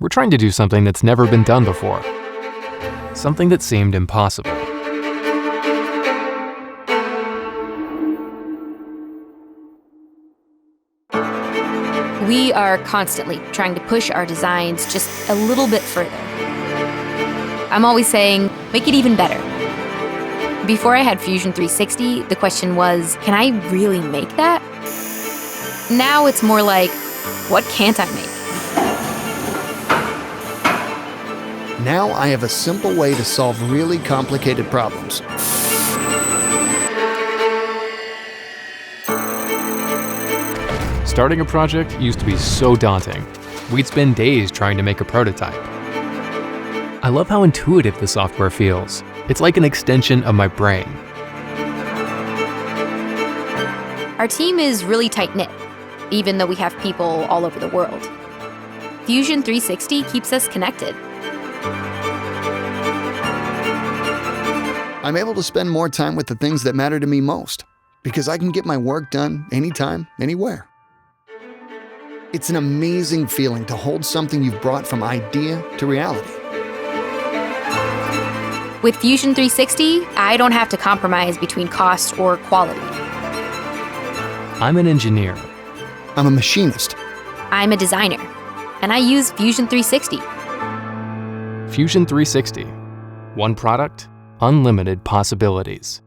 We're trying to do something that's never been done before. Something that seemed impossible. We are constantly trying to push our designs just a little bit further. I'm always saying, make it even better. Before I had Fusion 360, the question was, can I really make that? Now it's more like, what can't I make? Now I have a simple way to solve really complicated problems. Starting a project used to be so daunting. We'd spend days trying to make a prototype. I love how intuitive the software feels. It's like an extension of my brain. Our team is really tight-knit, even though we have people all over the world. Fusion 360 keeps us connected. I'm able to spend more time with the things that matter to me most, because I can get my work done anytime, anywhere. It's an amazing feeling to hold something you've brought from idea to reality. With Fusion 360, I don't have to compromise between cost or quality. I'm an engineer. I'm a machinist. I'm a designer, and I use Fusion 360. Fusion 360. One product, unlimited possibilities.